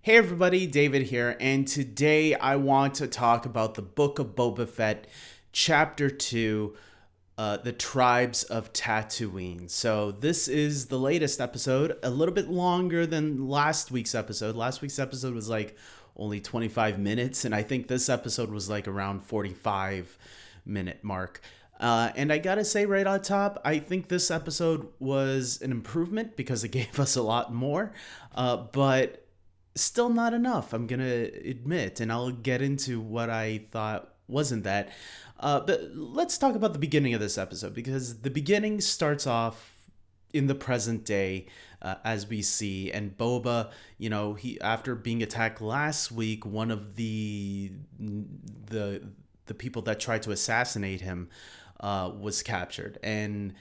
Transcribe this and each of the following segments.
Hey everybody, David here, and today I want to talk about the Book of Boba Fett, Chapter 2, The Tribes of Tatooine. So, this is the latest episode, a little bit longer than last week's episode. Last week's episode was like only 25 minutes, and I think this episode was like around 45-minute mark. And I gotta say right on top, I think this episode was an improvement because it gave us a lot more. But still not enough, I'm gonna admit, and I'll get into what I thought wasn't that. But let's talk about the beginning of this episode because the beginning starts off in the present day, as we see, and Boba, he after being attacked last week, one of the people that tried to assassinate him was captured, and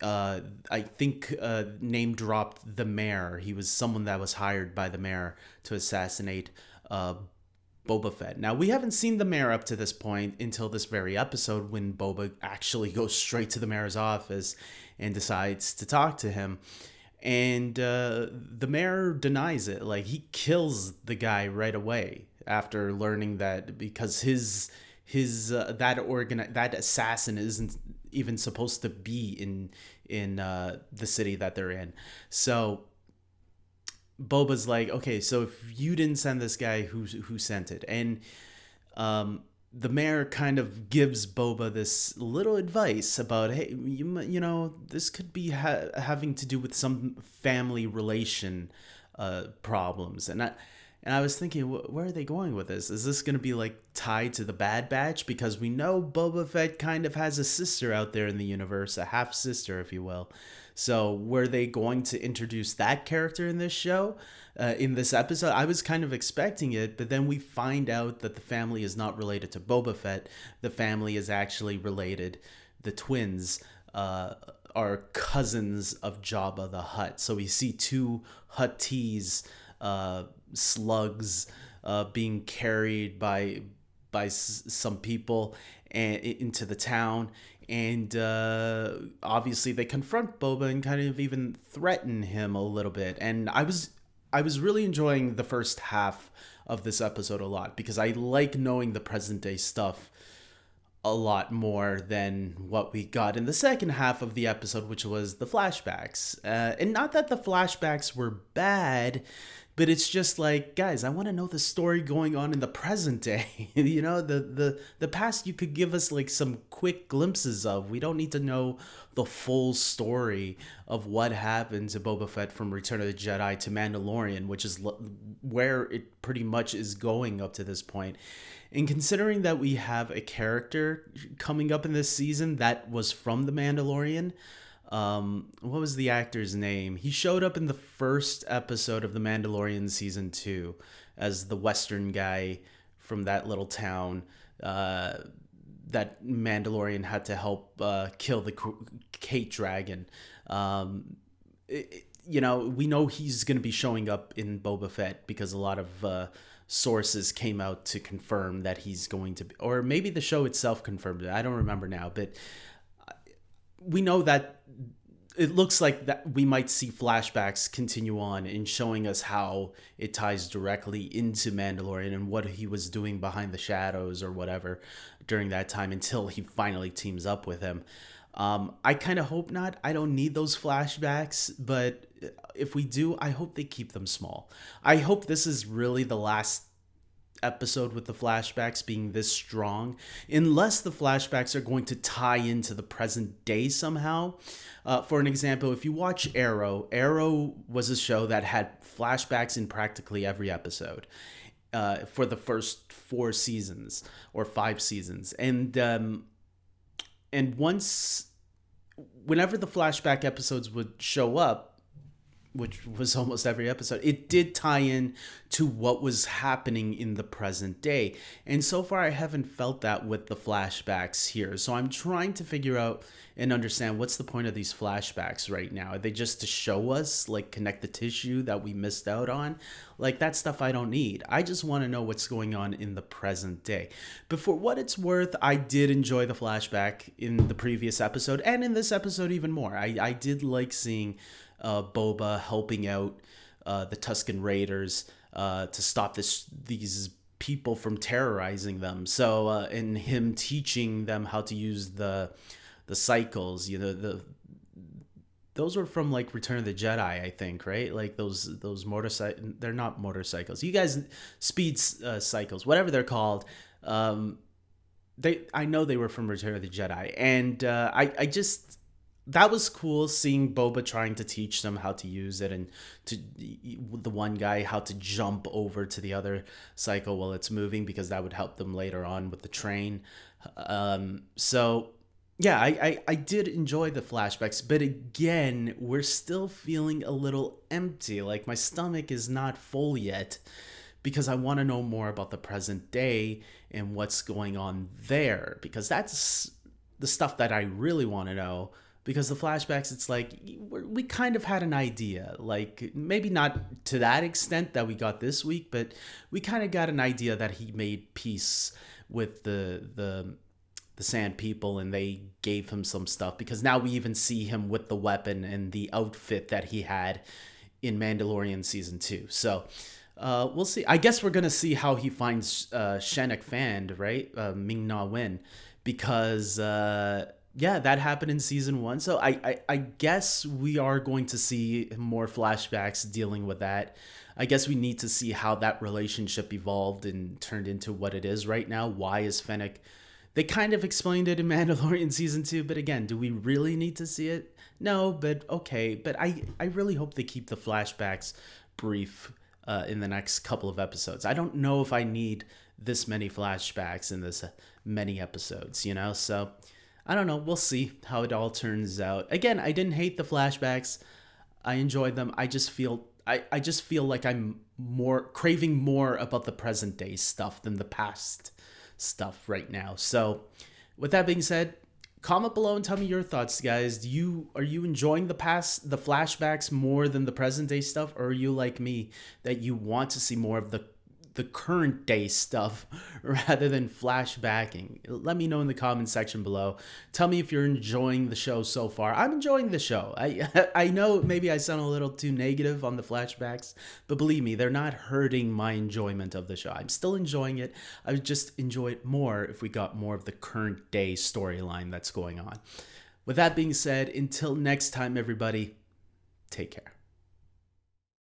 I think name dropped the mayor. He was someone that was hired by the mayor to assassinate Boba Fett. Now, we haven't seen the mayor up to this point until this very episode when Boba actually goes straight to the mayor's office and decides to talk to him. And the mayor denies it. Like, he kills the guy right away after learning that because that assassin isn't even supposed to be in the city that they're in. So Boba's like, okay, so if you didn't send this guy, who sent it? And the mayor kind of gives Boba this little advice about, hey, this could be having to do with some family relation problems. And I was thinking, where are they going with this? Is this going to be like tied to the Bad Batch? Because we know Boba Fett kind of has a sister out there in the universe, a half sister, if you will. So were they going to introduce that character in this show, in this episode? I was kind of expecting it, but then we find out that the family is not related to Boba Fett. The family is actually related. The twins are cousins of Jabba the Hutt. So we see two Hutties, slugs being carried by some people into the town, and obviously they confront Boba and kind of even threaten him a little bit. And I was really enjoying the first half of this episode a lot because I like knowing the present day stuff a lot more than what we got in the second half of the episode, which was the flashbacks. And not that the flashbacks were bad, but it's just like, guys, I want to know the story going on in the present day. The past you could give us like some quick glimpses of. We don't need to know the full story of what happened to Boba Fett from Return of the Jedi to Mandalorian, which is where it pretty much is going up to this point. And considering that we have a character coming up in this season that was from The Mandalorian, what was the actor's name? He showed up in the first episode of The Mandalorian season 2 as the Western guy from that little town that Mandalorian had to help kill the Kate Dragon. We know he's going to be showing up in Boba Fett because a lot of sources came out to confirm that he's going to be, or maybe the show itself confirmed it. I don't remember now, but we know that it looks like that we might see flashbacks continue on in showing us how it ties directly into Mandalorian and what he was doing behind the shadows or whatever during that time until he finally teams up with him. I kind of hope not. I don't need those flashbacks, but if we do, I hope they keep them small. I hope this is really the last episode with the flashbacks being this strong, unless the flashbacks are going to tie into the present day somehow. For an example, if you watch Arrow was a show that had flashbacks in practically every episode for the first 4 seasons or 5 seasons, and whenever the flashback episodes would show up, which was almost every episode, it did tie in to what was happening in the present day. And so far, I haven't felt that with the flashbacks here. So I'm trying to figure out and understand what's the point of these flashbacks right now. Are they just to show us, like, connect the tissue that we missed out on? Like, that stuff I don't need. I just want to know what's going on in the present day. But for what it's worth, I did enjoy the flashback in the previous episode and in this episode even more. I did like seeing Boba helping out the Tusken Raiders to stop these people from terrorizing them. So and him teaching them how to use the cycles, those were from like Return of the Jedi, I think, right? Like those motorcycle, they're not motorcycles. You guys, speed cycles, whatever they're called. I know they were from Return of the Jedi, and I just, that was cool seeing Boba trying to teach them how to use it, and to the one guy how to jump over to the other cycle while it's moving, because that would help them later on with the train. So yeah, I did enjoy the flashbacks, but again, we're still feeling a little empty. Like my stomach is not full yet, because I want to know more about the present day and what's going on there, because that's the stuff that I really want to know. Because the flashbacks, it's like we kind of had an idea, like maybe not to that extent that we got this week, but we kind of got an idea that he made peace with the Sand People, and they gave him some stuff, because now we even see him with the weapon and the outfit that he had in Mandalorian season 2. So we'll see. I guess we're gonna see how he finds Shannon Fand, right? Ming Na Wen, because yeah, that happened in season 1. So I guess we are going to see more flashbacks dealing with that. I guess we need to see how that relationship evolved and turned into what it is right now. Why is Fennec? They kind of explained it in Mandalorian season 2, but again, do we really need to see it? No, but okay. But I really hope they keep the flashbacks brief in the next couple of episodes. I don't know if I need this many flashbacks in this many episodes, So I don't know. We'll see how it all turns out. Again, I didn't hate the flashbacks. I enjoyed them. I just feel like I'm more craving more about the present day stuff than the past stuff right now. So with that being said, comment below and tell me your thoughts, guys. Are you enjoying the flashbacks more than the present day stuff, or are you like me that you want to see more of the current day stuff rather than flashbacking? Let me know in the comment section below. Tell me if you're enjoying the show so far. I'm enjoying the show. I know maybe I sound a little too negative on the flashbacks, but believe me, they're not hurting my enjoyment of the show. I'm still enjoying it. I would just enjoy it more if we got more of the current day storyline that's going on. With that being said, until next time, everybody, take care.